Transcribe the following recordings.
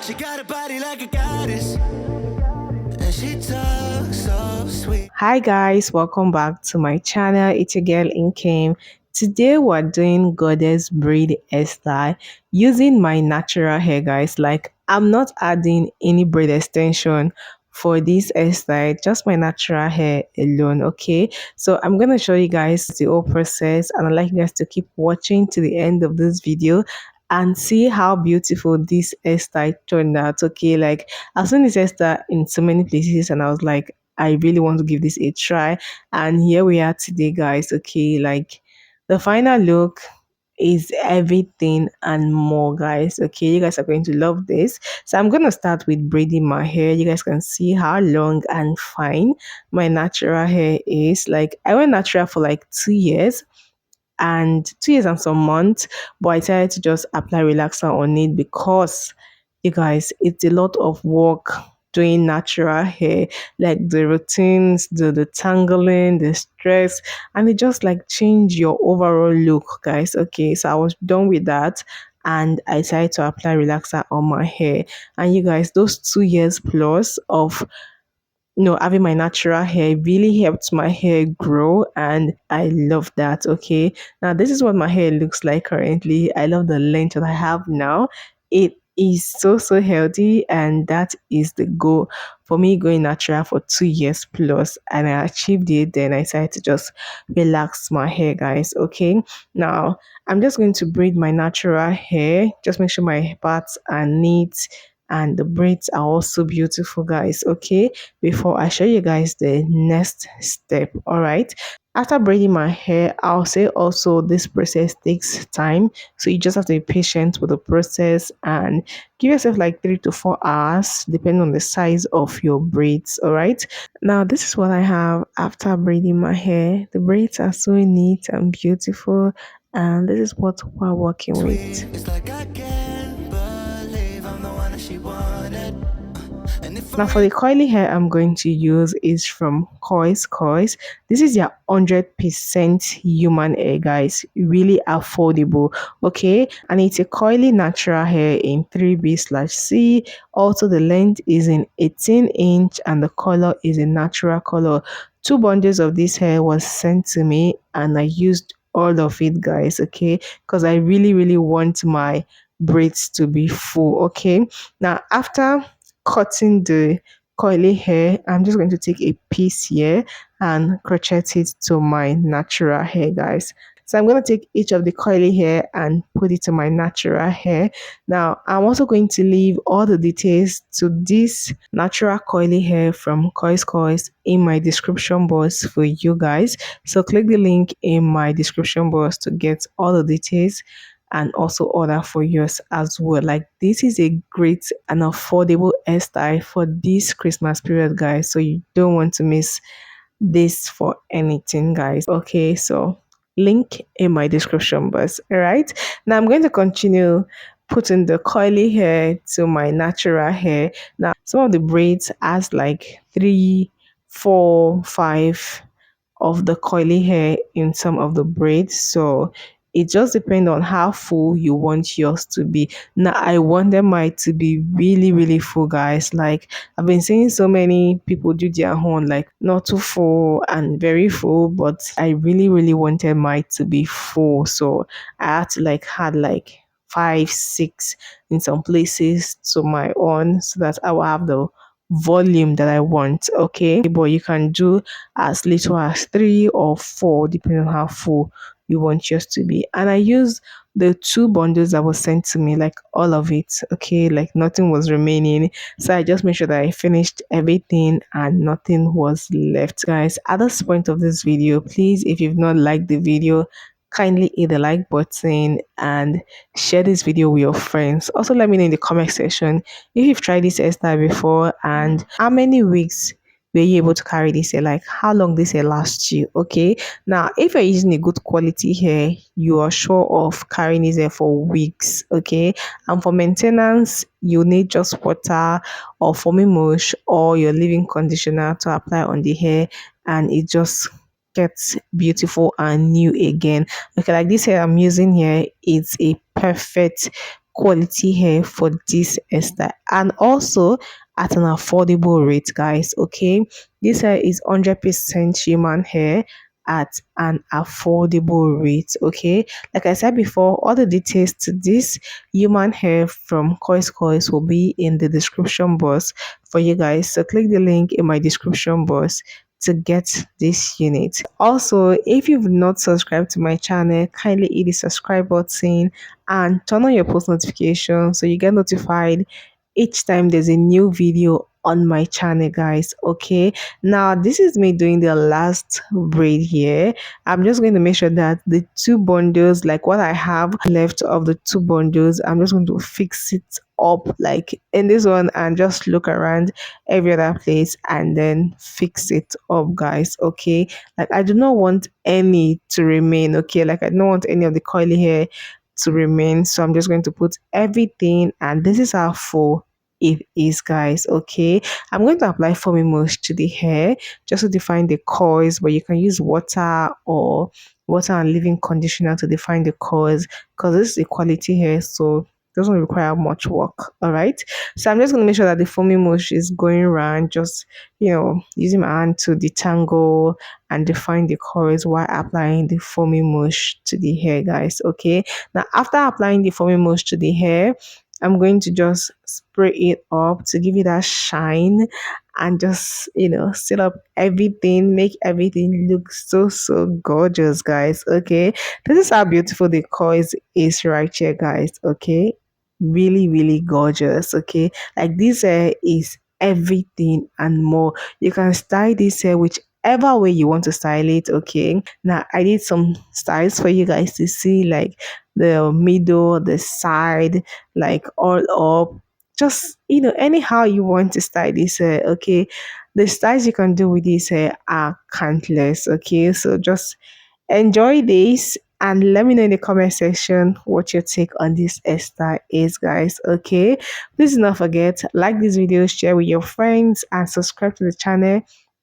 She got a body like a goddess, and she talks so sweet. Hi guys, welcome back to my channel. It's your girl Inkem. Today we're doing goddess braid hairstyle using my natural hair, guys. Like, I'm not adding any braid extension for this hairstyle, just my natural hair alone. Okay, so I'm gonna show you guys the whole process, and I'd like you guys to keep watching to the end of this video and see how beautiful this hairstyle turned out. Okay, like, I've seen this hairstyle in so many places and I was like, I really want to give this a try. And here we are today, guys. Okay, like, the final look is everything and more, guys. Okay, you guys are going to love this. So I'm going to start with braiding my hair. You guys can see how long and fine my natural hair is. Like, I went natural for like 2 years and 2 years and some months, but I decided to just apply relaxer on it because, you guys, it's a lot of work doing natural hair, like the routines, the tangling, the stress, and it just like change your overall look, guys. Okay, so I was done with that and I decided to apply relaxer on my hair. And you guys, those 2 years plus of having my natural hair really helped my hair grow, and I love that. Okay, now this is what my hair looks like currently. I love the length that I have now. It is so healthy, and that is the goal for me, going natural for 2 years plus, and I achieved it. Then I decided to just relax my hair, guys. Okay, now I'm just going to braid my natural hair. Just make sure my parts are neat and the braids are also beautiful, guys. Okay, before I show you guys the next step. All right, after braiding my hair, I'll say also this process takes time, so you just have to be patient with the process and give yourself like 3 to 4 hours depending on the size of your braids. All right, now this is what I have after braiding my hair. The braids are so neat and beautiful, and this is what we're working with. It's like I can't believe I'm the one that she wanted. Now for the coily hair I'm going to use is from CurlsCurls. This is your 100% human hair, guys. Really affordable. Okay, and it's a coily natural hair in 3B/C. Also the length is in 18-inch and the color is a natural color. 2 bundles of this hair was sent to me and I used all of it, guys. Okay, because I really want my braids to be full. Okay, now after cutting the coily hair, I'm just going to take a piece here and crochet it to my natural hair, guys. So I'm going to take each of the coily hair and put it to my natural hair. Now I'm also going to leave all the details to this natural coily hair from CurlsCurls in my description box for you guys. So click the link in my description box to get all the details and also order for yours as well. Like, this is a great and affordable hairstyle for this Christmas period, guys, so you don't want to miss this for anything, guys. Okay, so link in my description box. All right, now I'm going to continue putting the coily hair to my natural hair. Now some of the braids has like 3, 4, 5 of the coily hair in some of the braids, so it just depends on how full you want yours to be. Now I want them mine to be really full, guys. Like, I've been seeing so many people do their own like not too full and very full, but I really wanted mine to be full, so I had to like had like 5, 6 in some places to my own, so that I will have the volume that I want. Okay, but you can do as little as 3 or 4 depending on how full you want yours to be. And I used the 2 bundles that was sent to me, like all of it. Okay, like nothing was remaining, so I just made sure that I finished everything and nothing was left, guys. At this point of this video, please, if you've not liked the video, kindly hit the like button and share this video with your friends. Also let me know in the comment section if you've tried this hairstyle before and how many weeks were you able to carry this hair, like how long this hair lasts you. Okay, now if you're using a good quality hair, you are sure of carrying this hair for weeks. Okay, and for maintenance you need just water or foaming mush or your leave-in conditioner to apply on the hair, and it just gets beautiful and new again. Okay, like this hair I'm using here, it's a perfect quality hair for this hairstyle, and also at an affordable rate, guys. Okay, this hair is 100% human hair at an affordable rate. Okay, like I said before, all the details to this human hair from CurlsCurls will be in the description box for you guys, so click the link in my description box to get this unit. Also, if you've not subscribed to my channel, kindly hit the subscribe button and turn on your post notifications so you get notified each time there's a new video on my channel, guys. Okay, now this is me doing the last braid here. I'm just going to make sure that the two bundles, like what I have left of the two bundles, I'm just going to fix it up like in this one and just look around every other place and then fix it up, guys. Okay, like I do not want any to remain. Okay, like I don't want any of the coily hair to remain, so I'm just going to put everything, and this is how full it is, guys. Okay, I'm going to apply foaming mousse to the hair just to define the curls, but you can use water or water and leave-in conditioner to define the curls because this is a quality hair, so it doesn't require much work. All right, so I'm just going to make sure that the foaming mousse is going around, just using my hand to detangle and define the curls while applying the foaming mousse to the hair, guys. Okay, now after applying the foaming mousse to the hair, I'm going to just spray it up to give it that shine and just, set up everything, make everything look so gorgeous, guys. Okay, this is how beautiful the coils is right here, guys. Okay, really gorgeous. Okay, like this hair is everything and more. You can style this hair whichever way you want to style it. Okay, now I did some styles for you guys to see, like the middle, the side, like all up, just anyhow you want to style this hair. Okay, the styles you can do with this hair are countless. Okay, so just enjoy this and let me know in the comment section what your take on this hairstyle is, guys. Okay, please do not forget, like this video, share with your friends, and subscribe to the channel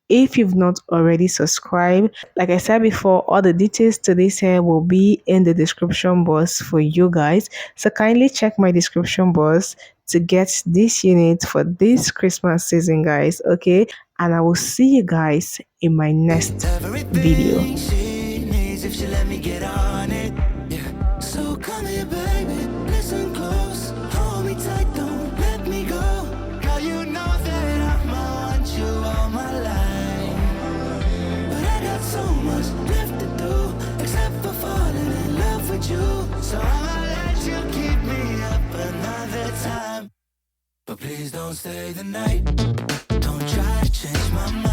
if you've not already subscribed. Like I said before, all the details to this hair will be in the description box for you guys, so kindly check my description box to get this unit for this Christmas season, guys. Okay, and I will see you guys in my next video. If she let me get on it, yeah. So come here, baby, listen close, hold me tight, don't let me go. Girl, you know that I'ma want you all my life, but I got so much left to do, except for falling in love with you. So I'ma let you keep me up another time, but please don't stay the night. Don't try to change my mind.